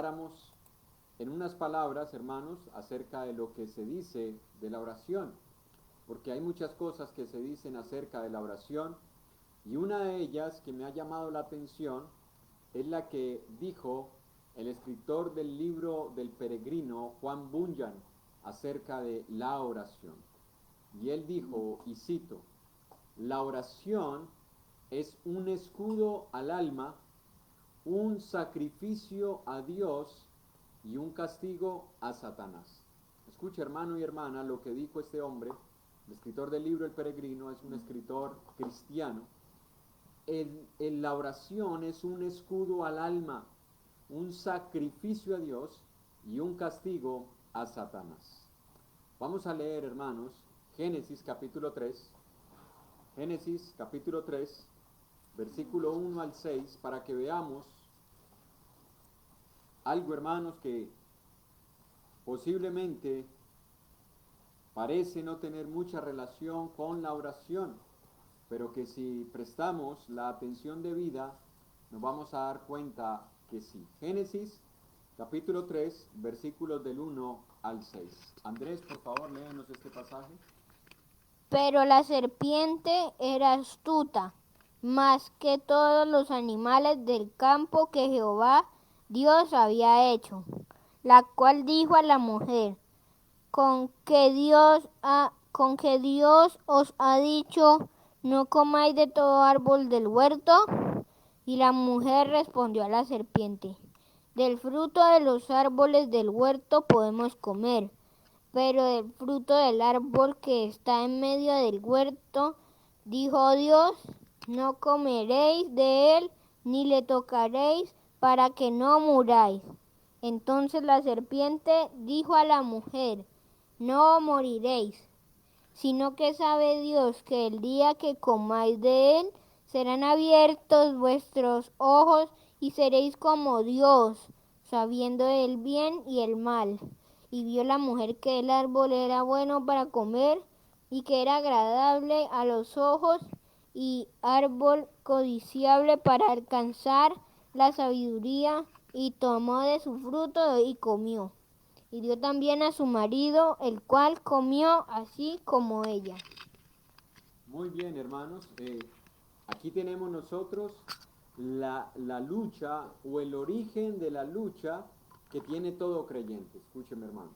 Habláramos en unas palabras, hermanos, acerca de lo que se dice de la oración, porque hay muchas cosas que se dicen acerca de la oración, y una de ellas que me ha llamado la atención es la que dijo el escritor del libro del Peregrino, Juan Bunyan, acerca de la oración. Y él dijo, y cito, la oración es un escudo al alma, un sacrificio a Dios y un castigo a Satanás. Escucha, hermano y hermana, lo que dijo este hombre, el escritor del libro El Peregrino, es un escritor cristiano. La oración es un escudo al alma, un sacrificio a Dios y un castigo a Satanás. Vamos a leer, hermanos, Génesis capítulo 3, Génesis capítulo 3, versículo 1 al 6, para que veamos algo, hermanos, que posiblemente parece no tener mucha relación con la oración, pero que si prestamos la atención debida, nos vamos a dar cuenta que sí. Génesis capítulo 3, versículos del 1 al 6. Andrés, por favor, léenos este pasaje. Pero la serpiente era astuta, más que todos los animales del campo que Jehová Dios había hecho, la cual dijo a la mujer, con que Dios os ha dicho, no comáis de todo árbol del huerto. Y la mujer respondió a la serpiente, del fruto de los árboles del huerto podemos comer, pero del fruto del árbol que está en medio del huerto, dijo Dios, no comeréis de él, ni le tocaréis, para que no muráis. Entonces la serpiente dijo a la mujer, no moriréis, sino que sabe Dios que el día que comáis de él, serán abiertos vuestros ojos y seréis como Dios, sabiendo el bien y el mal. Y vio la mujer que el árbol era bueno para comer y que era agradable a los ojos y árbol codiciable para alcanzar la sabiduría, y tomó de su fruto y comió. Y dio también a su marido, el cual comió así como ella. Muy bien, hermanos. Aquí tenemos nosotros la lucha o el origen de la lucha que tiene todo creyente. Escúcheme, hermano.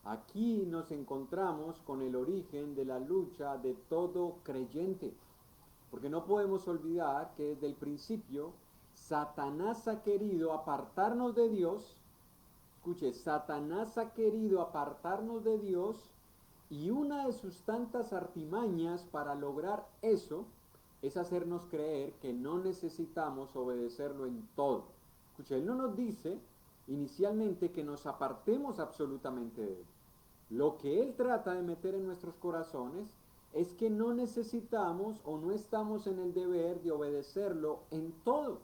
Aquí nos encontramos con el origen de la lucha de todo creyente. Porque no podemos olvidar que desde el principio Satanás ha querido apartarnos de Dios. Escuche, Satanás ha querido apartarnos de Dios, y una de sus tantas artimañas para lograr eso es hacernos creer que no necesitamos obedecerlo en todo. Escuche, él no nos dice inicialmente que nos apartemos absolutamente de él. Lo que él trata de meter en nuestros corazones es que no necesitamos o no estamos en el deber de obedecerlo en todo.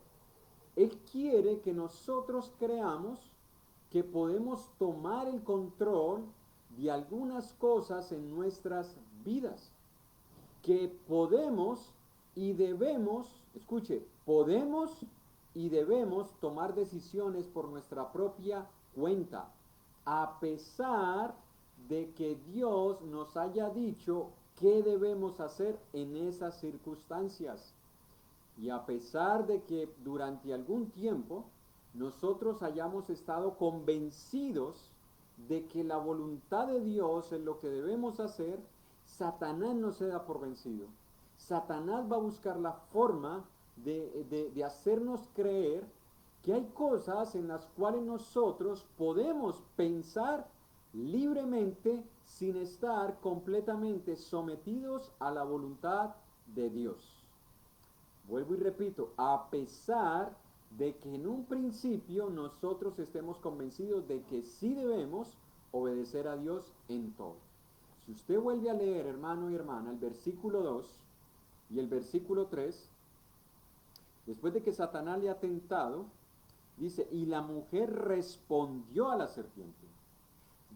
Él quiere que nosotros creamos que podemos tomar el control de algunas cosas en nuestras vidas, que podemos y debemos, escuche, podemos y debemos tomar decisiones por nuestra propia cuenta, a pesar de que Dios nos haya dicho qué debemos hacer en esas circunstancias. Y a pesar de que durante algún tiempo nosotros hayamos estado convencidos de que la voluntad de Dios es lo que debemos hacer, Satanás no se da por vencido. Satanás va a buscar la forma de hacernos creer que hay cosas en las cuales nosotros podemos pensar libremente sin estar completamente sometidos a la voluntad de Dios. Vuelvo y repito, a pesar de que en un principio nosotros estemos convencidos de que sí debemos obedecer a Dios en todo. Si usted vuelve a leer, hermano y hermana, el versículo 2 y el versículo 3, después de que Satanás le ha tentado, dice, y la mujer respondió a la serpiente,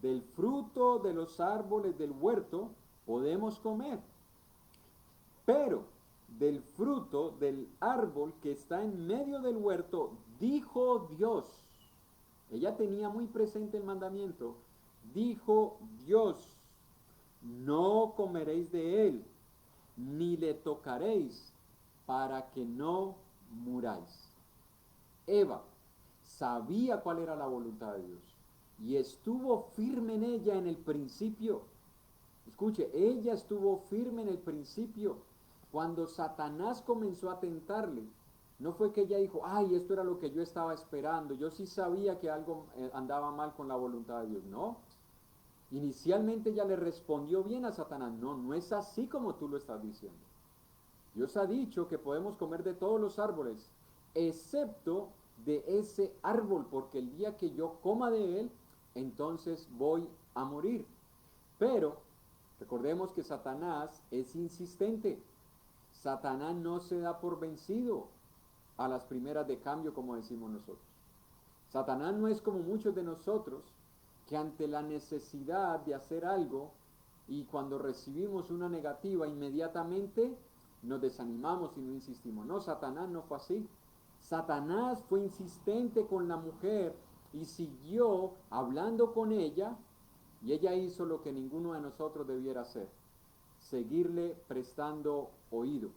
del fruto de los árboles del huerto podemos comer, pero del fruto del árbol que está en medio del huerto, dijo Dios, Ella tenía muy presente el mandamiento. Dijo Dios, no comeréis de él, ni le tocaréis, para que no muráis. Eva sabía cuál era la voluntad de Dios y estuvo firme en ella en el principio. Escuche, ella estuvo firme en el principio. Cuando Satanás comenzó a tentarle, no fue que ella dijo, ay, esto era lo que yo estaba esperando, yo sí sabía que algo andaba mal con la voluntad de Dios. No, inicialmente ella le respondió bien a Satanás, no, no es así como tú lo estás diciendo. Dios ha dicho que podemos comer de todos los árboles, excepto de ese árbol, porque el día que yo coma de él, entonces voy a morir. Pero recordemos que Satanás es insistente. Satanás no se da por vencido a las primeras de cambio, como decimos nosotros. Satanás no es como muchos de nosotros que ante la necesidad de hacer algo y cuando recibimos una negativa inmediatamente nos desanimamos y no insistimos. No, Satanás no fue así. Satanás fue insistente con la mujer y siguió hablando con ella y ella hizo lo que ninguno de nosotros debiera hacer, seguirle prestando oído.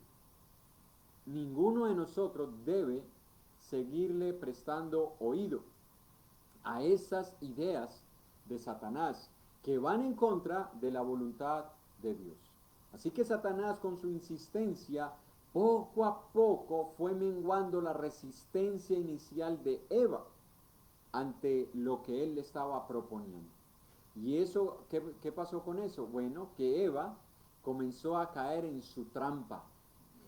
Ninguno de nosotros debe seguirle prestando oído a esas ideas de Satanás que van en contra de la voluntad de Dios. Así que Satanás con su insistencia poco a poco fue menguando la resistencia inicial de Eva ante lo que él le estaba proponiendo. ¿Y eso qué pasó con eso? Bueno, que Eva comenzó a caer en su trampa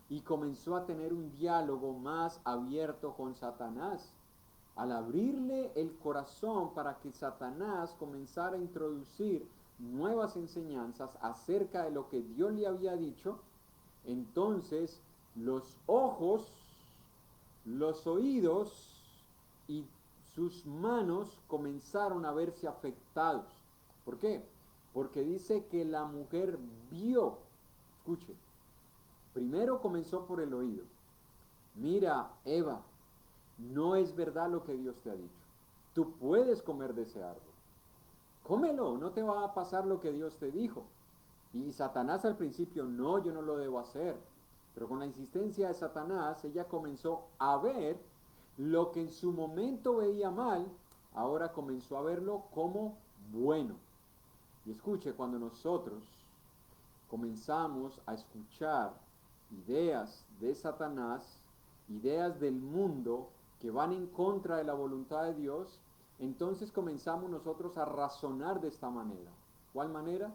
y comenzó a tener un diálogo más abierto con Satanás. Al abrirle el corazón para que Satanás comenzara a introducir nuevas enseñanzas acerca de lo que Dios le había dicho, entonces los ojos, los oídos y sus manos comenzaron a verse afectados. ¿Por qué? Porque dice que la mujer vio, escuche, primero comenzó por el oído. Mira, Eva, no es verdad lo que Dios te ha dicho. Tú puedes comer de ese árbol. Cómelo, no te va a pasar lo que Dios te dijo. Y Satanás al principio, no, yo no lo debo hacer. Pero con la insistencia de Satanás, ella comenzó a ver lo que en su momento veía mal, ahora comenzó a verlo como bueno. Y escuche, cuando nosotros comenzamos a escuchar ideas de Satanás, ideas del mundo que van en contra de la voluntad de Dios, entonces comenzamos nosotros a razonar de esta manera. ¿Cuál manera?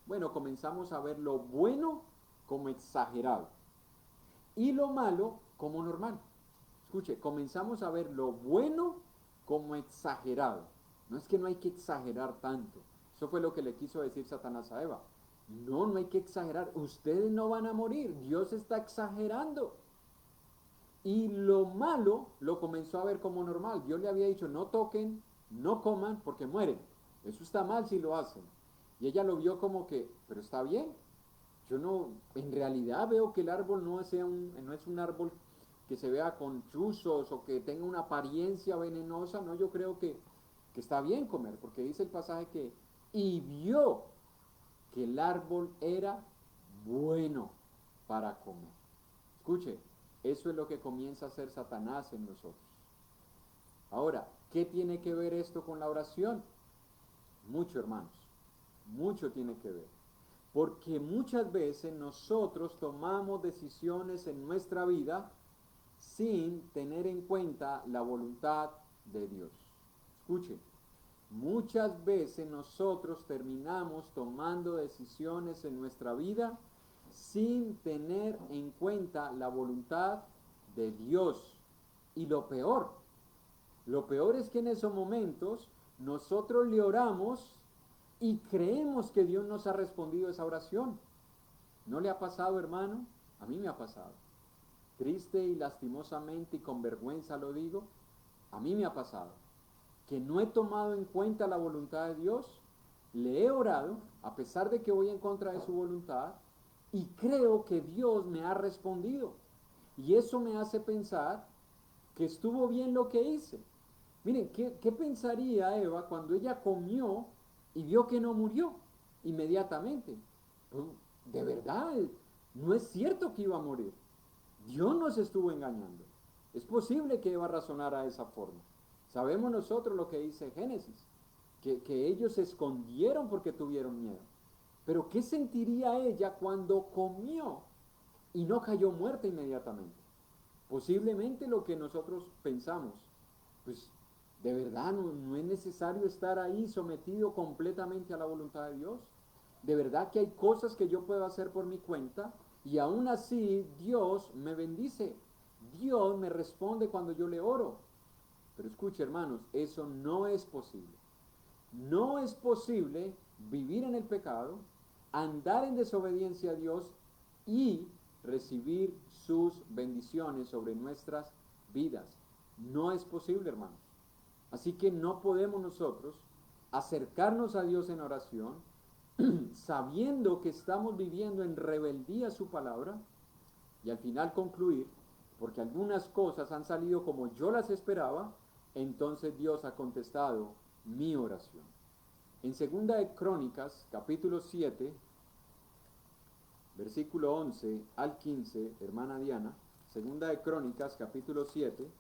Bueno, comenzamos a ver lo bueno como exagerado y lo malo como normal. Escuche, comenzamos a ver lo bueno como exagerado. No es que no hay que exagerar tanto. Eso fue lo que le quiso decir Satanás a Eva. No, no hay que exagerar. Ustedes no van a morir. Dios está exagerando. Y lo malo lo comenzó a ver como normal. Dios le había dicho, no toquen, no coman, porque mueren. Eso está mal si lo hacen. Y ella lo vio como que, pero está bien. Yo no, en realidad veo que el árbol no es un árbol que se vea con chuzos o que tenga una apariencia venenosa. No, yo creo que está bien comer, porque dice el pasaje que, y vio que el árbol era bueno para comer. Escuche, eso es lo que comienza a hacer Satanás en nosotros. Ahora, ¿qué tiene que ver esto con la oración? Mucho, hermanos, mucho tiene que ver. Porque muchas veces nosotros tomamos decisiones en nuestra vida sin tener en cuenta la voluntad de Dios. Escuchen, muchas veces nosotros terminamos tomando decisiones en nuestra vida sin tener en cuenta la voluntad de Dios. Y lo peor es que en esos momentos nosotros le oramos y creemos que Dios nos ha respondido esa oración. ¿No le ha pasado, hermano? A mí me ha pasado. Triste y lastimosamente y con vergüenza lo digo, a mí me ha pasado que no he tomado en cuenta la voluntad de Dios, le he orado, a pesar de que voy en contra de su voluntad, y creo que Dios me ha respondido. Y eso me hace pensar que estuvo bien lo que hice. Miren, ¿qué pensaría Eva cuando ella comió y vio que no murió inmediatamente? Pues, de verdad, no es cierto que iba a morir. Dios nos estuvo engañando. Es posible que Eva razonara de esa forma. Sabemos nosotros lo que dice Génesis, que ellos se escondieron porque tuvieron miedo. Pero ¿qué sentiría ella cuando comió y no cayó muerta inmediatamente? Posiblemente lo que nosotros pensamos, pues de verdad no es necesario estar ahí sometido completamente a la voluntad de Dios. De verdad que hay cosas que yo puedo hacer por mi cuenta y aún así Dios me bendice. Dios me responde cuando yo le oro. Pero escuche, hermanos, eso no es posible. No es posible vivir en el pecado, andar en desobediencia a Dios y recibir sus bendiciones sobre nuestras vidas. No es posible, hermanos. Así que no podemos nosotros acercarnos a Dios en oración sabiendo que estamos viviendo en rebeldía a su palabra y al final concluir, porque algunas cosas han salido como yo las esperaba, entonces Dios ha contestado mi oración. En segunda de Crónicas, capítulo 7, versículo 11 al 15, hermana Diana, segunda de Crónicas, capítulo 7,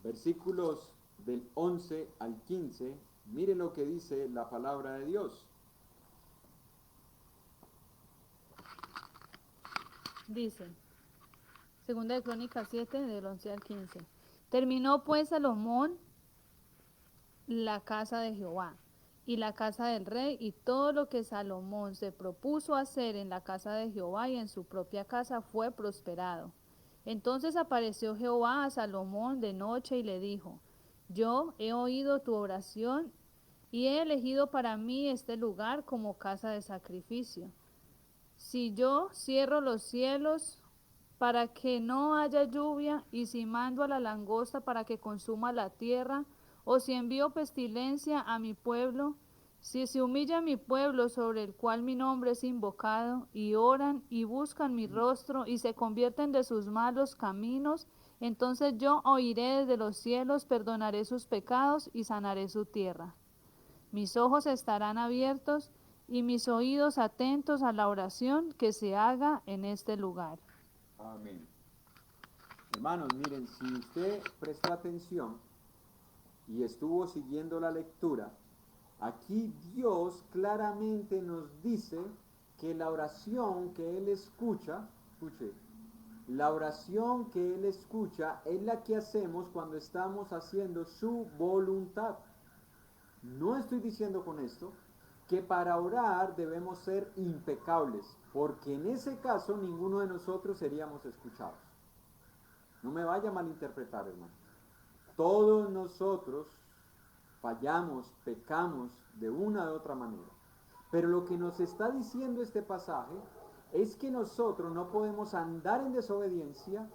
versículos del 11 al 15, miren lo que dice la palabra de Dios. Dice, segunda de Crónicas 7, del 11 al 15. Terminó pues Salomón la casa de Jehová y la casa del rey y todo lo que Salomón se propuso hacer en la casa de Jehová y en su propia casa fue prosperado. Entonces apareció Jehová a Salomón de noche y le dijo, yo he oído tu oración y he elegido para mí este lugar como casa de sacrificio. Si yo cierro los cielos para que no haya lluvia, y si mando a la langosta para que consuma la tierra, o si envío pestilencia a mi pueblo, si se humilla mi pueblo sobre el cual mi nombre es invocado, y oran y buscan mi rostro, y se convierten de sus malos caminos, entonces yo oiré desde los cielos, perdonaré sus pecados y sanaré su tierra. Mis ojos estarán abiertos y mis oídos atentos a la oración que se haga en este lugar. Amén. Hermanos, miren, si usted prestó atención y estuvo siguiendo la lectura, aquí Dios claramente nos dice que la oración que Él escucha, escuche, la oración que Él escucha es la que hacemos cuando estamos haciendo su voluntad. No estoy diciendo con esto que para orar debemos ser impecables, porque en ese caso ninguno de nosotros seríamos escuchados. No me vaya a malinterpretar, hermano. Todos nosotros fallamos, pecamos de una u otra manera. Pero lo que nos está diciendo este pasaje es que nosotros no podemos andar en desobediencia,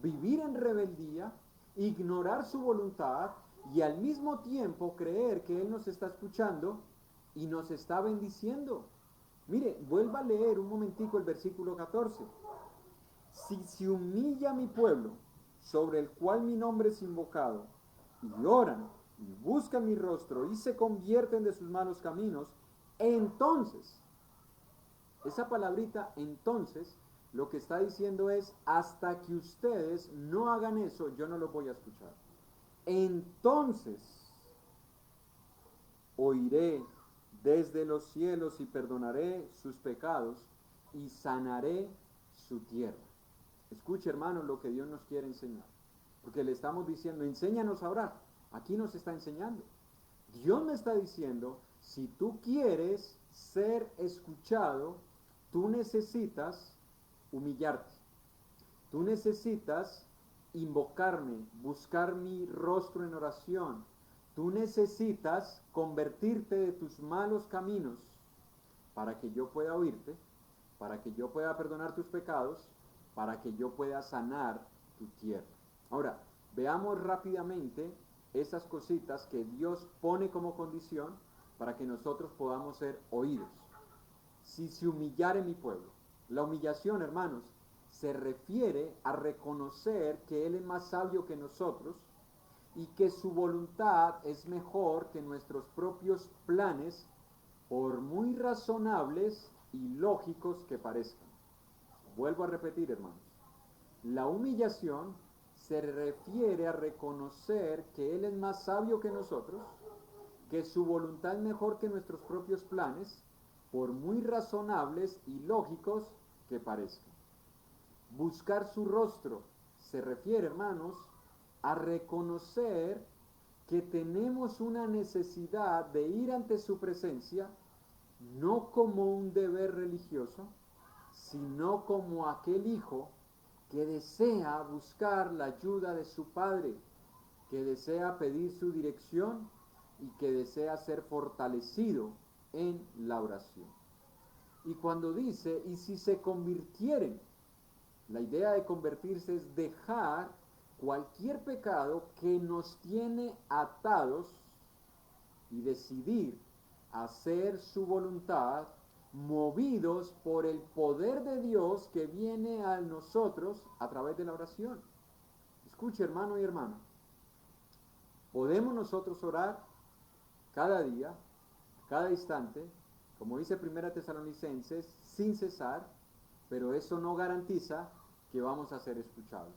vivir en rebeldía, ignorar su voluntad y al mismo tiempo creer que Él nos está escuchando y nos está bendiciendo. Mire, vuelva a leer un momentico el versículo 14. Si se humilla mi pueblo, sobre el cual mi nombre es invocado, y oran, y buscan mi rostro, y se convierten de sus malos caminos, entonces, esa palabrita entonces, lo que está diciendo es, hasta que ustedes no hagan eso, yo no lo voy a escuchar. Entonces, oiré desde los cielos y perdonaré sus pecados y sanaré su tierra. Escuche, hermanos, lo que Dios nos quiere enseñar. Porque le estamos diciendo, enséñanos a orar. Aquí nos está enseñando. Dios me está diciendo, si tú quieres ser escuchado, tú necesitas humillarte. Tú necesitas invocarme, buscar mi rostro en oración. Tú necesitas convertirte de tus malos caminos para que yo pueda oírte, para que yo pueda perdonar tus pecados, para que yo pueda sanar tu tierra. Ahora, veamos rápidamente esas cositas que Dios pone como condición para que nosotros podamos ser oídos. Si se humillare mi pueblo. La humillación, hermanos, se refiere a reconocer que Él es más sabio que nosotros y que su voluntad es mejor que nuestros propios planes, por muy razonables y lógicos que parezcan. Vuelvo a repetir, hermanos. La humillación se refiere a reconocer que Él es más sabio que nosotros, que su voluntad es mejor que nuestros propios planes, por muy razonables y lógicos que parezcan. Buscar su rostro se refiere, hermanos, a reconocer que tenemos una necesidad de ir ante su presencia, no como un deber religioso, sino como aquel hijo que desea buscar la ayuda de su padre, que desea pedir su dirección y que desea ser fortalecido en la oración. Y cuando dice, y si se convirtieren, la idea de convertirse es dejar cualquier pecado que nos tiene atados y decidir hacer su voluntad, movidos por el poder de Dios que viene a nosotros a través de la oración. Escuche, hermano y hermana, podemos nosotros orar cada día, cada instante, como dice Primera Tesalonicenses, sin cesar, pero eso no garantiza que vamos a ser escuchados.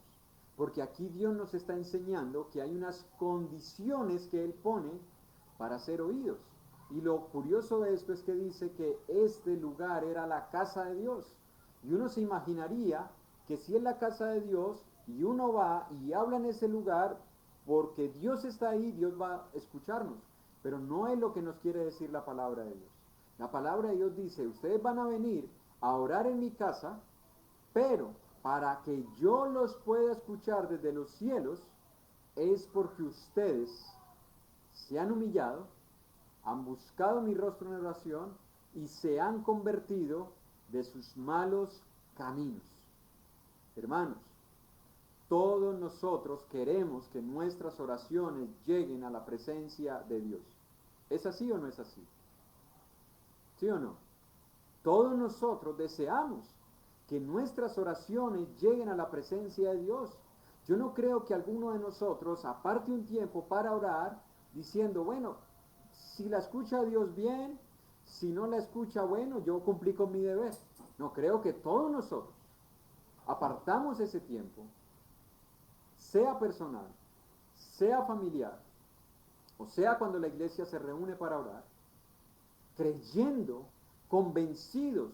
Porque aquí Dios nos está enseñando que hay unas condiciones que Él pone para ser oídos. Y lo curioso de esto es que dice que este lugar era la casa de Dios. Y uno se imaginaría que si es la casa de Dios y uno va y habla en ese lugar, porque Dios está ahí, Dios va a escucharnos. Pero no es lo que nos quiere decir la palabra de Dios. La palabra de Dios dice, ustedes van a venir a orar en mi casa, pero para que yo los pueda escuchar desde los cielos, es porque ustedes se han humillado, han buscado mi rostro en oración y se han convertido de sus malos caminos. Hermanos, todos nosotros queremos que nuestras oraciones lleguen a la presencia de Dios. ¿Es así o no es así? ¿Sí o no? Todos nosotros deseamos que nuestras oraciones lleguen a la presencia de Dios. Yo no creo que alguno de nosotros aparte un tiempo para orar diciendo, bueno, si la escucha Dios bien, si no la escucha, bueno, yo cumplí con mi deber. No, creo que todos nosotros apartamos ese tiempo, sea personal, sea familiar, o sea cuando la iglesia se reúne para orar, creyendo, convencidos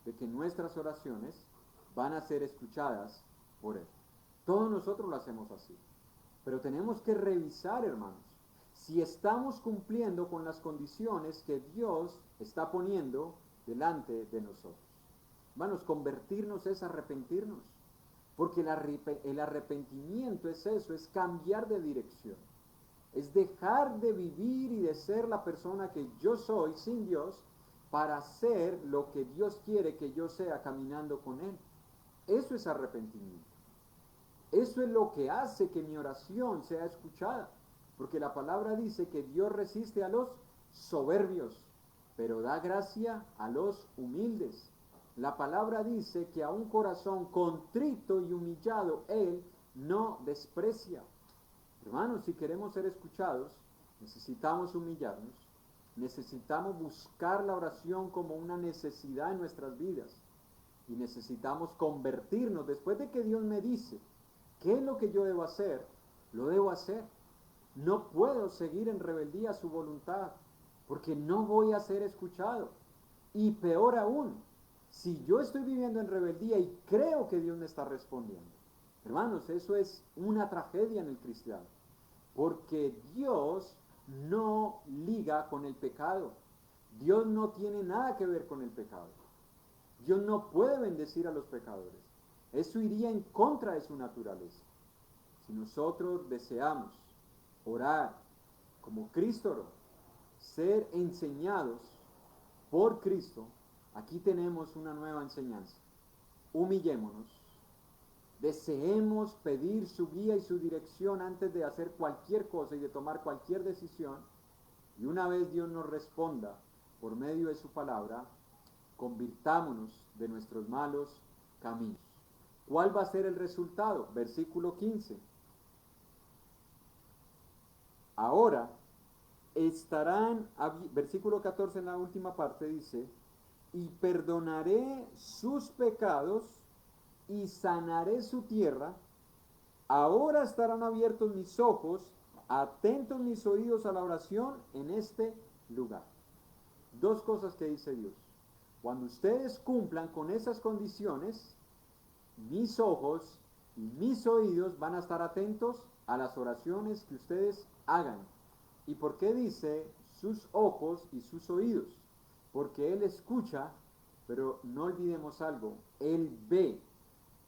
de que nuestras oraciones van a ser escuchadas por Él. Todos nosotros lo hacemos así. Pero tenemos que revisar, hermanos, si estamos cumpliendo con las condiciones que Dios está poniendo delante de nosotros. Hermanos, convertirnos es arrepentirnos. Porque el arrepentimiento es eso, es cambiar de dirección. Es dejar de vivir y de ser la persona que yo soy sin Dios para ser lo que Dios quiere que yo sea caminando con Él. Eso es arrepentimiento. Eso es lo que hace que mi oración sea escuchada. Porque la palabra dice que Dios resiste a los soberbios, pero da gracia a los humildes. La palabra dice que a un corazón contrito y humillado Él no desprecia. Hermanos, si queremos ser escuchados, necesitamos humillarnos, necesitamos buscar la oración como una necesidad en nuestras vidas y necesitamos convertirnos. Después de que Dios me dice qué es lo que yo debo hacer, lo debo hacer. No puedo seguir en rebeldía a su voluntad porque no voy a ser escuchado. Y peor aún, si yo estoy viviendo en rebeldía y creo que Dios me está respondiendo. Hermanos, eso es una tragedia en el cristiano, porque Dios no liga con el pecado. Dios no tiene nada que ver con el pecado. Dios no puede bendecir a los pecadores. Eso iría en contra de su naturaleza. Si nosotros deseamos orar como Cristo oró, ser enseñados por Cristo, aquí tenemos una nueva enseñanza. Humillémonos. Deseemos pedir su guía y su dirección antes de hacer cualquier cosa y de tomar cualquier decisión. Y una vez Dios nos responda por medio de su palabra, convirtámonos de nuestros malos caminos. ¿Cuál va a ser el resultado? Versículo 15. Ahora estarán, versículo 14 en la última parte dice, y perdonaré sus pecados y sanaré su tierra. Ahora estarán abiertos mis ojos, atentos mis oídos a la oración en este lugar. Dos cosas que dice Dios. Cuando ustedes cumplan con esas condiciones, mis ojos y mis oídos van a estar atentos a las oraciones que ustedes hagan. ¿Y por qué dice sus ojos y sus oídos? Porque Él escucha, pero no olvidemos algo, Él ve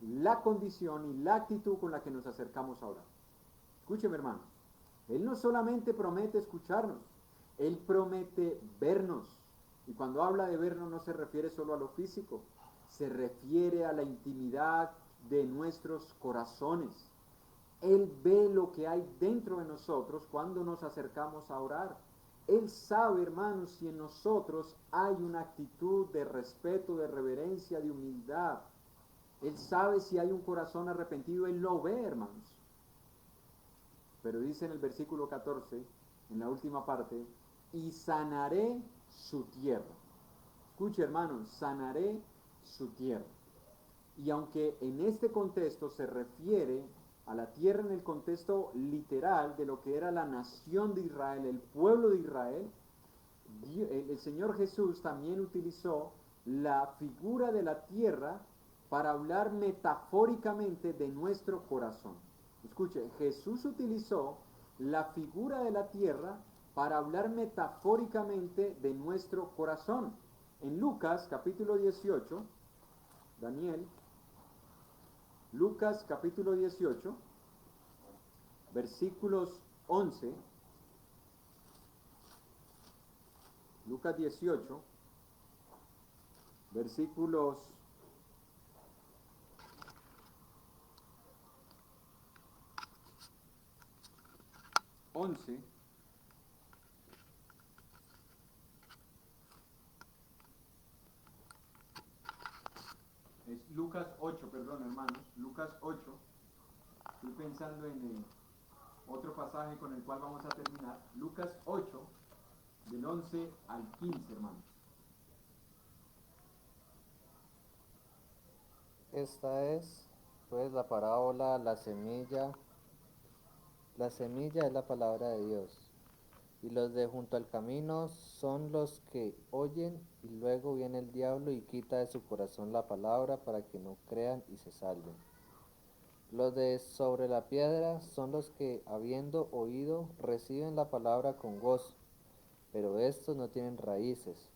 la condición y la actitud con la que nos acercamos a orar. Escúcheme, hermanos, Él no solamente promete escucharnos, Él promete vernos. Y cuando habla de vernos no se refiere solo a lo físico, se refiere a la intimidad de nuestros corazones. Él ve lo que hay dentro de nosotros cuando nos acercamos a orar. Él sabe, hermanos, si en nosotros hay una actitud de respeto, de reverencia, de humildad. Él sabe si hay un corazón arrepentido, Él lo ve, hermanos. Pero dice en el versículo 14, en la última parte, y sanaré su tierra. Escuche, hermanos, sanaré su tierra. Y aunque en este contexto se refiere a la tierra en el contexto literal de lo que era la nación de Israel, el pueblo de Israel, el Señor Jesús también utilizó la figura de la tierra para hablar metafóricamente de nuestro corazón. Escuche, Jesús utilizó la figura de la tierra para hablar metafóricamente de nuestro corazón. En Lucas capítulo 18, Daniel, Lucas capítulo 18, versículos 11, Lucas 18, versículos 11, es Lucas 8, perdón, hermanos, Lucas 8, estoy pensando en otro pasaje con el cual vamos a terminar, Lucas 8, del 11 al 15, hermanos. Esta es, pues, la parábola, la semilla. La semilla es la palabra de Dios. Y los de junto al camino son los que oyen y luego viene el diablo y quita de su corazón la palabra para que no crean y se salven. Los de sobre la piedra son los que, habiendo oído, reciben la palabra con gozo, pero estos no tienen raíces.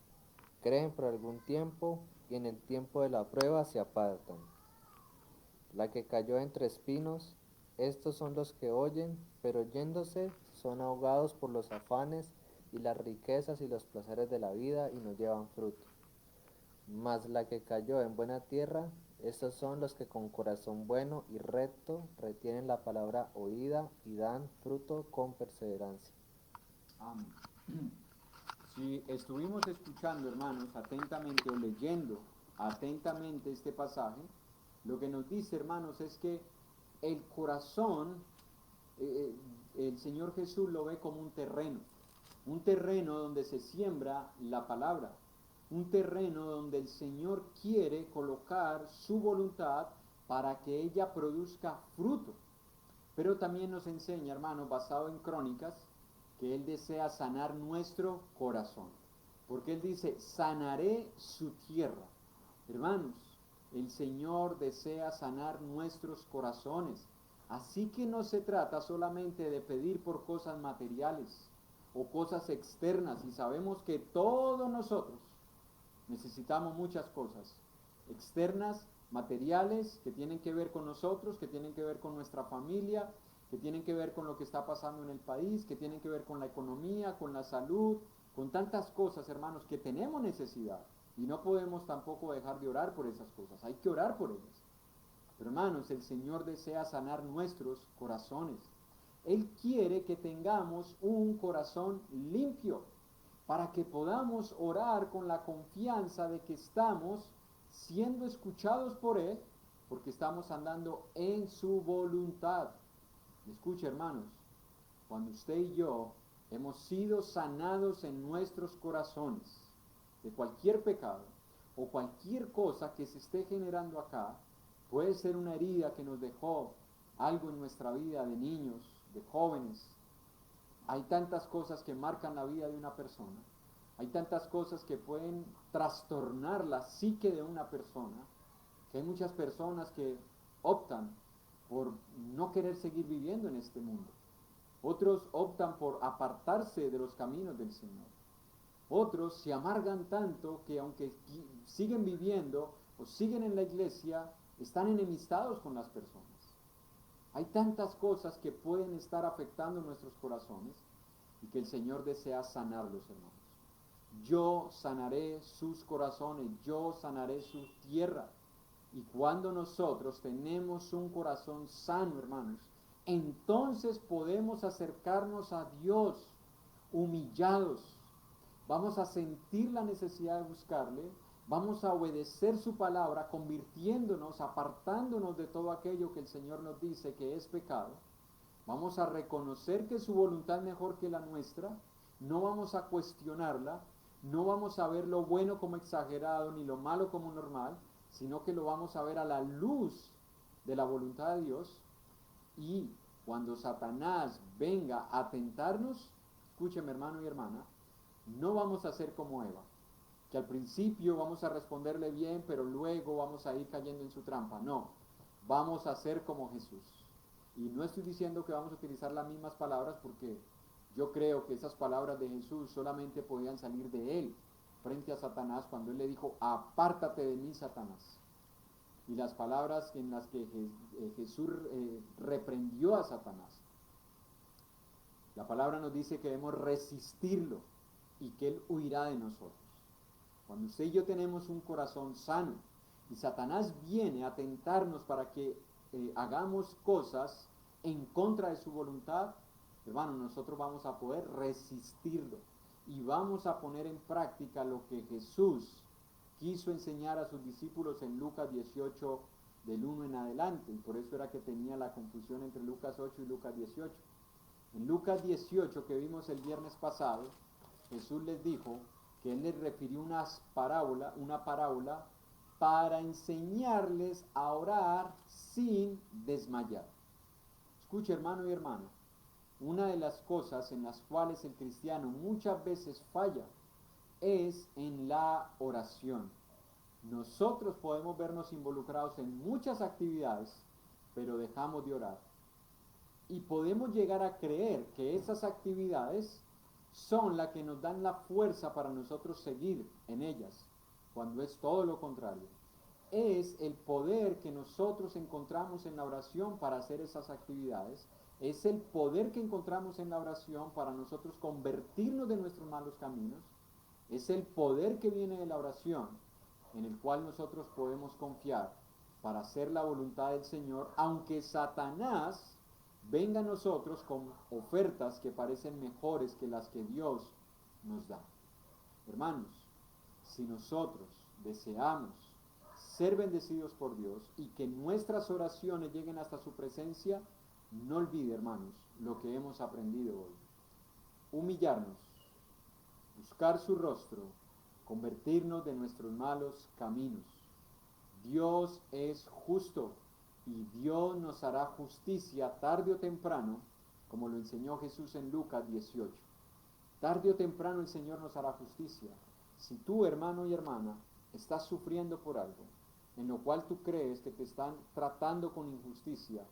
Creen por algún tiempo y en el tiempo de la prueba se apartan. La que cayó entre espinos, estos son los que oyen, pero yéndose son ahogados por los afanes y las riquezas y los placeres de la vida y no llevan fruto. Mas la que cayó en buena tierra, estos son los que con corazón bueno y recto retienen la palabra oída y dan fruto con perseverancia. Amén. Si estuvimos escuchando, hermanos, atentamente o leyendo atentamente este pasaje, lo que nos dice, hermanos, es que el corazón, el Señor Jesús lo ve como un terreno donde se siembra la palabra, un terreno donde el Señor quiere colocar su voluntad para que ella produzca fruto. Pero también nos enseña, hermanos, basado en Crónicas, que Él desea sanar nuestro corazón. Porque Él dice, sanaré su tierra. Hermanos, el Señor desea sanar nuestros corazones. Así que no se trata solamente de pedir por cosas materiales o cosas externas. Y sabemos que todos nosotros necesitamos muchas cosas externas, materiales, que tienen que ver con nosotros, que tienen que ver con nuestra familia, que tienen que ver con lo que está pasando en el país, que tienen que ver con la economía, con la salud, con tantas cosas, hermanos, que tenemos necesidad. Y no podemos tampoco dejar de orar por esas cosas, hay que orar por ellas. Pero hermanos, el Señor desea sanar nuestros corazones. Él quiere que tengamos un corazón limpio, para que podamos orar con la confianza de que estamos siendo escuchados por Él, porque estamos andando en su voluntad. Escuche, hermanos, cuando usted y yo hemos sido sanados en nuestros corazones de cualquier pecado o cualquier cosa que se esté generando acá, puede ser una herida que nos dejó algo en nuestra vida de niños, de jóvenes. Hay tantas cosas que marcan la vida de una persona. Hay tantas cosas que pueden trastornar la psique de una persona, que hay muchas personas que optan por no querer seguir viviendo en este mundo. Otros optan por apartarse de los caminos del Señor. Otros se amargan tanto que aunque siguen viviendo o siguen en la iglesia, están enemistados con las personas. Hay tantas cosas que pueden estar afectando nuestros corazones y que el Señor desea sanarlos, hermanos. Yo sanaré sus corazones, yo sanaré su tierra. Y cuando nosotros tenemos un corazón sano, hermanos, entonces podemos acercarnos a Dios humillados. Vamos a sentir la necesidad de buscarle, vamos a obedecer su palabra, convirtiéndonos, apartándonos de todo aquello que el Señor nos dice que es pecado. Vamos a reconocer que su voluntad es mejor que la nuestra, no vamos a cuestionarla, no vamos a ver lo bueno como exagerado ni lo malo como normal, sino que lo vamos a ver a la luz de la voluntad de Dios. Y cuando Satanás venga a tentarnos, escúcheme, hermano y hermana, no vamos a ser como Eva, que al principio vamos a responderle bien, pero luego vamos a ir cayendo en su trampa. No, vamos a ser como Jesús. Y no estoy diciendo que vamos a utilizar las mismas palabras, porque yo creo que esas palabras de Jesús solamente podían salir de él frente a Satanás cuando él le dijo, apártate de mí, Satanás. Y las palabras en las que Jesús reprendió a Satanás. La palabra nos dice que debemos resistirlo y que él huirá de nosotros. Cuando usted y yo tenemos un corazón sano y Satanás viene a tentarnos para que hagamos cosas en contra de su voluntad, hermano, nosotros vamos a poder resistirlo y vamos a poner en práctica lo que Jesús quiso enseñar a sus discípulos en Lucas 18 del 1 en adelante, y por eso era que tenía la confusión entre Lucas 8 y Lucas 18. En Lucas 18, que vimos el viernes pasado, Jesús les dijo que él les refirió una parábola para enseñarles a orar sin desmayar. Escuche, hermano y hermana, una de las cosas en las cuales el cristiano muchas veces falla es en la oración. Nosotros podemos vernos involucrados en muchas actividades, pero dejamos de orar. Y podemos llegar a creer que esas actividades son las que nos dan la fuerza para nosotros seguir en ellas, cuando es todo lo contrario. Es el poder que nosotros encontramos en la oración para hacer esas actividades, es el poder que encontramos en la oración para nosotros convertirnos de nuestros malos caminos, es el poder que viene de la oración en el cual nosotros podemos confiar para hacer la voluntad del Señor, aunque Satanás venga a nosotros con ofertas que parecen mejores que las que Dios nos da. Hermanos, si nosotros deseamos ser bendecidos por Dios y que nuestras oraciones lleguen hasta su presencia, no olvide, hermanos, lo que hemos aprendido hoy. Humillarnos, buscar su rostro, convertirnos de nuestros malos caminos. Dios es justo y Dios nos hará justicia tarde o temprano, como lo enseñó Jesús en Lucas 18. Tarde o temprano el Señor nos hará justicia. Si tú, hermano y hermana, estás sufriendo por algo, en lo cual tú crees que te están tratando con injusticia,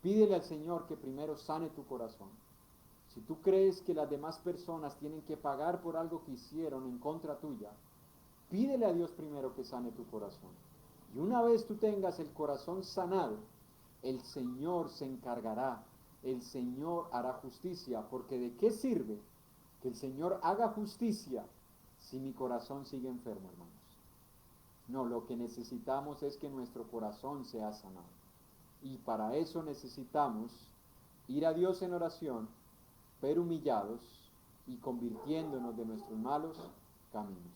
pídele al Señor que primero sane tu corazón. Si tú crees que las demás personas tienen que pagar por algo que hicieron en contra tuya, pídele a Dios primero que sane tu corazón. Y una vez tú tengas el corazón sanado, el Señor se encargará, el Señor hará justicia, porque ¿de qué sirve que el Señor haga justicia si mi corazón sigue enfermo, hermanos? No, lo que necesitamos es que nuestro corazón sea sanado. Y para eso necesitamos ir a Dios en oración, pero humillados y convirtiéndonos de nuestros malos caminos.